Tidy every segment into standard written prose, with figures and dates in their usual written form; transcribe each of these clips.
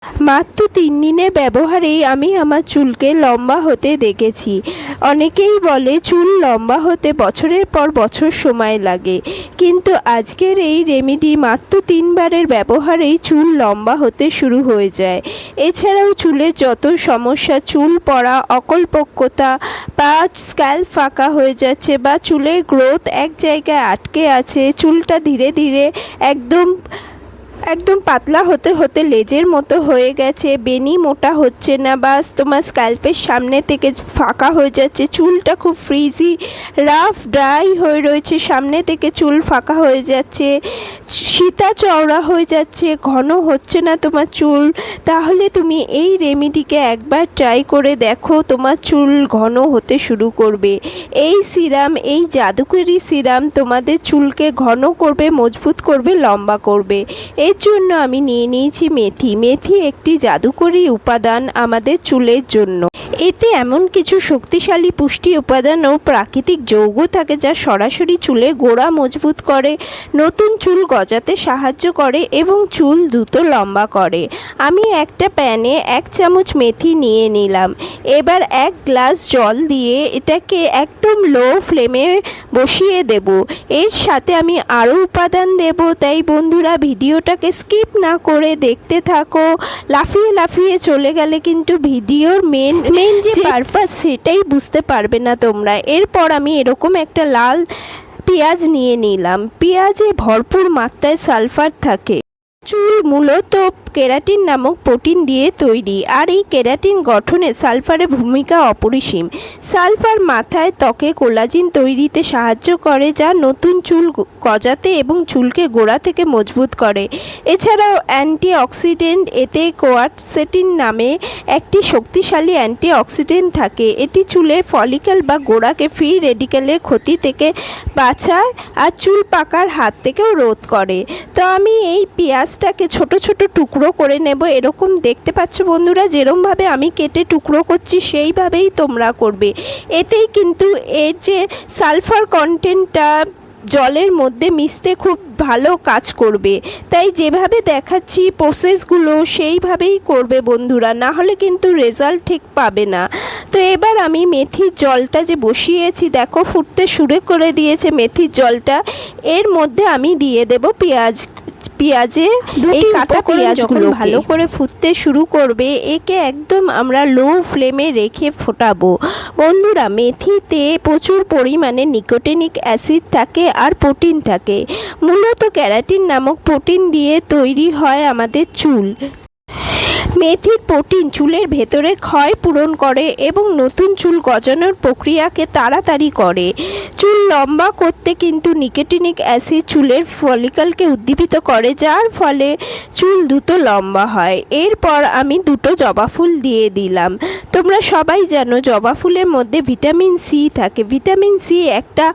মাত্র ৩ দিনের ব্যবহারেই আমি আমার চুলকে লম্বা হতে দেখেছি। অনেকেই বলে চুল লম্বা হতে বছরের পর বছর সময় লাগে, কিন্তু আজকের এই রেমেডি মাত্র ৩ বারের ব্যবহারেই চুল লম্বা হতে শুরু হয়ে যায়। এছাড়াও চুলের যত সমস্যা, চুল পড়া, অকল্পক্যতা বা স্ক্যাল্প ফাঁকা হয়ে যাচ্ছে বা চুলের গ্রোথ এক জায়গায় আটকে আছে, চুলটা ধীরে ধীরে একদম পাতলা হতে হতে লেজের মতো হয়ে গেছে, বেনি মোটা হচ্ছে না, বা তোমার স্ক্যাল্পের সামনে থেকে ফাঁকা হয়ে যাচ্ছে, চুলটা খুব ফ্রিজি রাফ ড্রাই হয়ে রয়েছে, সামনে থেকে চুল ফাঁকা হয়ে যাচ্ছে, সীতা চওড়া হয়ে যাচ্ছে, ঘন হচ্ছে না তোমার চুল, তাহলে তুমি এই রেমেডিকে একবার ট্রাই করে দেখো, তোমার চুল ঘন হতে শুরু করবে। এই সিরাম, এই জাদুকরি সিরাম তোমাদের চুলকে ঘন করবে, মজবুত করবে, লম্বা করবে। এর জন্য আমি নিয়ে নিয়েছি মেথি। মেথি একটি জাদুকরি উপাদান আমাদের চুলের জন্য। এতে এমন কিছু শক্তিশালী পুষ্টি উপাদান ও প্রাকৃতিক যৌগ থাকে যা সরাসরি চুলের গোড়া মজবুত করে, নতুন চুল গজাতে সাহায্য করে এবং চুল দ্রুত লম্বা করে। আমি একটা প্যানে 1 চামচ মেথি নিয়ে নিলাম। এবার 1 গ্লাস জল দিয়ে এটাকে একদম লো ফ্লেমে বসিয়ে দেব। এর সাথে আমি আরও উপাদান দেব, তাই বন্ধুরা ভিডিওটাকে স্কিপ না করে দেখতে থাকো। লাফিয়ে লাফিয়ে চলে গেলে কিন্তু ভিডিওর মেন যে পারপাস সেটাই বুঝতে পারবে না তোমরা। এরপর আমি এরকম একটা লাল পেঁয়াজ নিয়ে নিলাম। পেঁয়াজে ভরপুর মাত্রায় সালফার থাকে। চুল মূলত কেরাটিন নামক প্রোটিন দিয়ে তৈরি, আর এই কেরাটিন গঠনে সালফারের ভূমিকা অপরিসীম। সালফার মাথায় ত্বকে কোলাজিন তৈরিতে সাহায্য করে, যা নতুন চুল গজাতে এবং চুলকে গোড়া থেকে মজবুত করে। এছাড়াও অ্যান্টিঅক্সিডেন্ট, এতে কোয়ারসেটিন নামে একটি শক্তিশালী অ্যান্টিঅক্সিডেন্ট থাকে। এটি চুলের ফলিকল বা গোড়াকে ফ্রি রেডিক্যালের ক্ষতি থেকে বাঁচায় আর চুল পাকার হাত থেকেও রোধ করে। তো আমি এই পেঁয়াজটাকে ছোট ছোট টুকরো করে নেব। এরকম দেখতে পাচ্ছ বন্ধুরা, যেরমভাবে আমি কেটে টুকরো করছি সেইভাবেই তোমরা করবে। এতেই কিন্তু এর যে সালফার কন্টেন্টটা জলের মধ্যে মিশতে খুব ভালো কাজ করবে, তাই যেভাবে দেখাচ্ছি প্রসেসগুলো সেইভাবেই করবে বন্ধুরা, না হলে কিন্তু রেজাল্ট ঠিক পাবে না। তো এবার আমি মেথির জলটা যে বসিয়েছি, দেখো ফুটতে শুরু করে দিয়েছে মেথির জলটা। এর মধ্যে আমি দিয়ে দেব পেঁয়াজে এই কাটা পেঁয়াজগুলো ভালো করে ফুটতে শুরু করবে। একে একদম আমরা লো ফ্লেমে রেখে ফোটাবো। বন্ধুরা, মেথিতে প্রচুর পরিমাণে নিকোটিনিক অ্যাসিড থাকে আর প্রোটিন থাকে। মূলত ক্যারাটিন নামক প্রোটিন দিয়ে তৈরি হয় আমাদের চুল। মেথির প্রোটিন চুলের ভেতরে ক্ষয় পূরণ করে এবং নতুন চুল গজানোর প্রক্রিয়াকে তাড়াতাড়ি করে। চুল লম্বা করতে কিন্তু নিকোটিনিক অ্যাসিড চুলের ফলিকলকে উদ্দীপিত করে, যার ফলে চুল দ্রুত লম্বা হয়। এরপর আমি 2টো জবা ফুল দিয়ে দিলাম। তোমরা সবাই জানো জবা ফুলের মধ্যে ভিটামিন সি থাকে। ভিটামিন সি একটা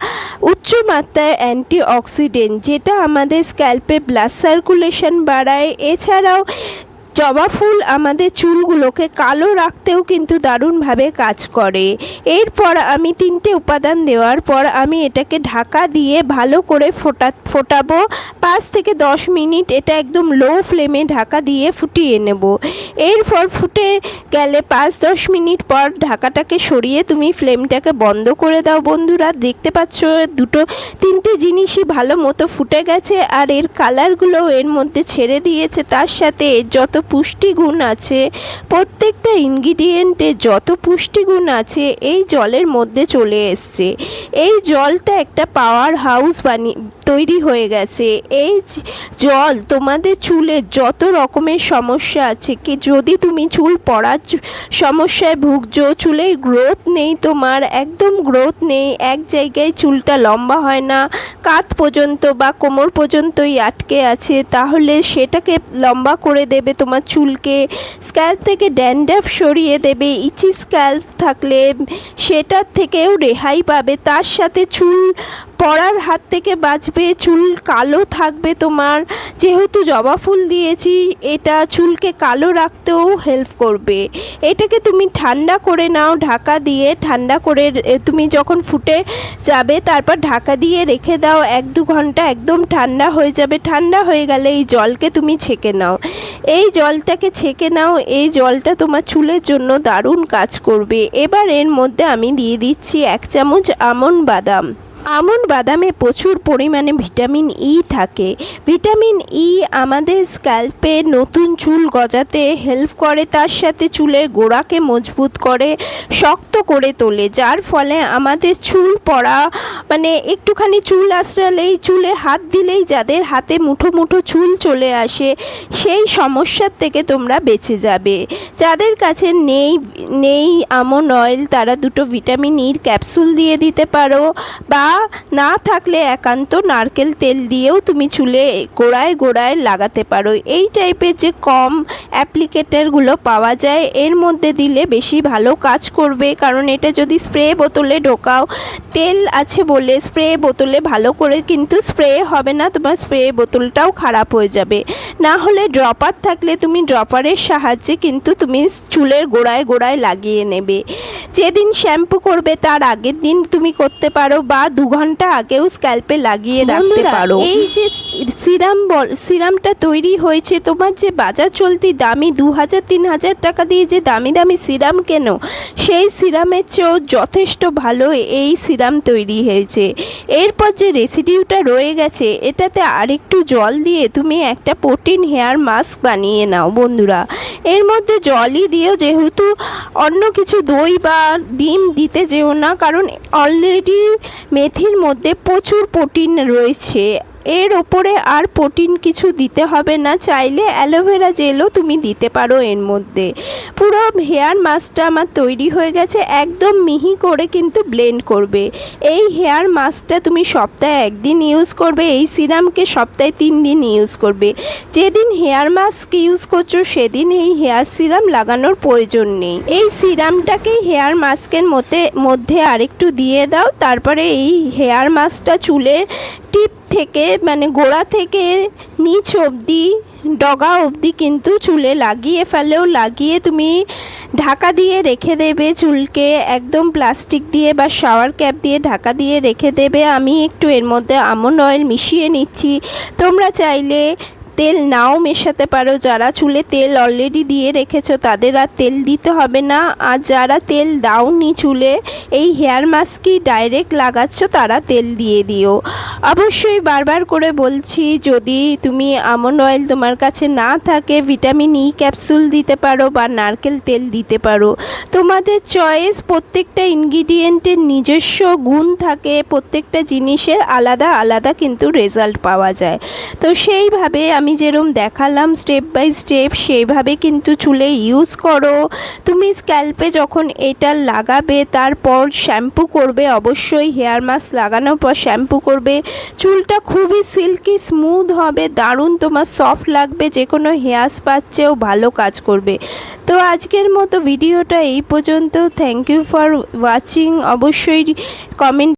উচ্চ মাত্রায় অ্যান্টিঅক্সিডেন্ট, যেটা আমাদের স্ক্যাল্পে ব্লাড সার্কুলেশন বাড়ায়। এছাড়াও জবা ফুল আমাদের চুলগুলোকে কালো রাখতেও কিন্তু দারুণভাবে কাজ করে। এরপর আমি 3টে উপাদান দেওয়ার পর আমি এটাকে ঢাকা দিয়ে ভালো করে ফোটাবো। 5 থেকে 10 মিনিট এটা একদম লো ফ্লেমে ঢাকা দিয়ে ফুটিয়ে নেব। এরপর ফুটে গেলে 5-10 মিনিট পর ঢাকাটাকে সরিয়ে তুমি ফ্লেমটাকে বন্ধ করে দাও। বন্ধুরা, দেখতে পাচ্ছ 3টে জিনিসই ভালো মতো ফুটে গেছে, আর এর কালারগুলোও এর মধ্যে ছেড়ে দিয়েছে। তার সাথে এর যত পুষ্টিগুণ আছে, প্রত্যেকটা ইনগ্রিডিয়েন্টে যত পুষ্টিগুণ আছে এই জলের মধ্যে চলে এসছে। এই জলটা একটা পাওয়ার হাউস তৈরি হয়ে গেছে। এই জল তোমাদের চুলের যত রকমের সমস্যা আছে, কি যদি তুমি চুল পড়ার সমস্যায় ভুগছো, চুলের গ্রোথ নেই, তোমার একদম গ্রোথ নেই, এক জায়গায় চুলটা লম্বা হয় না, কাঁধ পর্যন্ত বা কোমর পর্যন্তই আটকে আছে, তাহলে সেটাকে লম্বা করে দেবে তোমার চুলকে। স্ক্যাল্প থেকে ড্যান্ড্রাফ সরিয়ে দেবে। ইচি স্ক্যাল্প থাকলে সেটার থেকেও রেহাই পাবে। তার সাথে চুল পড়ার হাত থেকে বাঁচবে, চুল কালো থাকবে তোমার। যেহেতু জবা ফুল দিয়েছি, এটা চুলকে কালো রাখতেও হেল্প করবে। এটাকে তুমি ঠান্ডা করে নাও, ঢাকা দিয়ে ঠান্ডা করে তুমি যখন ফুটে যাবে তারপর ঢাকা দিয়ে রেখে দাও 1-2 ঘন্টা, একদম ঠান্ডা হয়ে যাবে। ঠান্ডা হয়ে গেলে এই জলকে তুমি ছেঁকে নাও। এই জলটাকে ছেঁকে নাও, এই জলটা তোমার চুলের জন্য দারুণ কাজ করবে। এবার এর মধ্যে আমি দিয়ে দিচ্ছি 1 চামচ আমন্ড বাদাম। আমন্ড বাদামে প্রচুর পরিমাণে ভিটামিন ই থাকে। ভিটামিন ই আমাদের স্ক্যাল্পে নতুন চুল গজাতে হেল্প করে, তার সাথে চুলের গোড়াকে মজবুত করে, শক্ত করে তোলে, যার ফলে আমাদের চুল পড়া মানে একটুখানি চুল আঁচড়ালেই, চুলে হাত দিলেই যাদের হাতে মুঠো মুঠো চুল চলে আসে, সেই সমস্যার থেকে তোমরা বেঁচে যাবে। যাদের কাছে নেই আমন্ড অয়েল, তারা 2 ভিটামিন ইর ক্যাপসুল দিয়ে দিতে পারো, বা না থাকলে একান্ত নারকেল তেল দিয়েও তুমি চুলে গোড়ায় গোড়ায় লাগাতে পারো। এই টাইপের যে কম অ্যাপ্লিকেটারগুলো পাওয়া যায়, এর মধ্যে দিলে বেশি ভালো কাজ করবে। কারণ এটা যদি স্প্রে বোতলে ঢোকাও, তেল আছে বলে স্প্রে বোতলে ভালো করে কিন্তু স্প্রে হবে না, তোমার স্প্রে বোতলটাও খারাপ হয়ে যাবে। না হলে ড্রপার থাকলে তুমি ড্রপারের সাহায্যে কিন্তু তুমি চুলের গোড়ায় গোড়ায় লাগিয়ে নেবে। যেদিন শ্যাম্পু করবে তার আগের দিন তুমি করতে পারো, বা 2 ঘন্টা আগেও স্ক্যাল্পে লাগিয়ে রাখতে পারো। এই যে সিরামটা তৈরি হয়েছে, তোমার যে বাজার চলতি দামি 2000-3000 টাকা দিয়ে যে দামি দামি সিরাম কেন, সেই সিরামের চেয়েও যথেষ্ট ভালো এই সিরাম তৈরি হয়েছে। এরপর যে রেসিডিউটা রয়ে গেছে, এটাতে আরেকটু জল দিয়ে তুমি একটা প্রোটিন হেয়ার মাস্ক বানিয়ে নাও বন্ধুরা। এর মধ্যে জলই দিও, যেহেতু অন্য কিছু দই বা ডিম দিতে যেও না, কারণ অলরেডি মেথির মধ্যে প্রচুর প্রোটিন রয়েছে। এর ওপরে আর প্রোটিন কিছু দিতে হবে না। চাইলে অ্যালোভেরা জেলও তুমি দিতে পারো এর মধ্যে। পুরো হেয়ার মাস্কটা আমার তৈরি হয়ে গেছে। একদম মিহি করে কিন্তু ব্লেন্ড করবে। এই হেয়ার মাস্কটা তুমি সপ্তাহে 1 দিন ইউজ করবে, এই সিরামকে সপ্তাহে 3 দিন ইউজ করবে। যেদিন হেয়ার মাস্ক ইউজ করছো সেদিন এই হেয়ার সিরাম লাগানোর প্রয়োজন নেই। এই সিরামটাকেই হেয়ার মাস্কের মধ্যে আরেকটু দিয়ে দাও। তারপরে এই হেয়ার মাস্কটা চুলে টিপ থেকে মানে গোড়া থেকে নিচ অবধি, ডগা অবধি কিন্তু চুলে লাগিয়ে ফেলেও, লাগিয়ে তুমি ঢাকা দিয়ে রেখে দেবে চুলকে। একদম প্লাস্টিক দিয়ে বা শাওয়ার ক্যাপ দিয়ে ঢাকা দিয়ে রেখে দেবে। আমি একটু এর মধ্যে আমন্ড অয়েল মিশিয়ে নিচ্ছি। তোমরা চাইলে তেল নাও মেশাতে পারো। যারা চুলে তেল অলরেডি দিয়ে রেখেছো তাদের আর তেল দিতে হবে না। আর যারা তেল দাওনি চুলে, এই হেয়ার মাস্কই ডাইরেক্ট লাগাচ্ছ, তারা তেল দিয়ে দিও। অবশ্যই বারবার করে বলছি, যদি তুমি আমন্ড অয়েল তোমার কাছে না থাকে, ভিটামিন ই ক্যাপসুল দিতে পারো বা নারকেল তেল দিতে পারো। তোমাদের চয়েস। প্রত্যেকটা ইনগ্রিডিয়েন্টের নিজস্ব গুণ থাকে, প্রত্যেকটা জিনিসের আলাদা আলাদা কিন্তু রেজাল্ট পাওয়া যায়। তো সেইভাবে আমি যেরকম দেখালাম স্টেপ বাই স্টেপ, সেইভাবে কিন্তু চুলে ইউজ করো। তুমি স্ক্যাল্পে যখন এটা লাগাবে, তারপর শ্যাম্পু করবে। অবশ্যই হেয়ার মাস্ক লাগানোর পর শ্যাম্পু করবে। চুলটা খুবই সিল্কি স্মুথ হবে, দারুণ তোমার সফট লাগবে, যে কোনো হেয়ার স্পার চেয়েও ভালো কাজ করবে। তো আজকের মতো ভিডিওটা এই পর্যন্ত। Thank you for watching. অবশ্যই কমেন্ট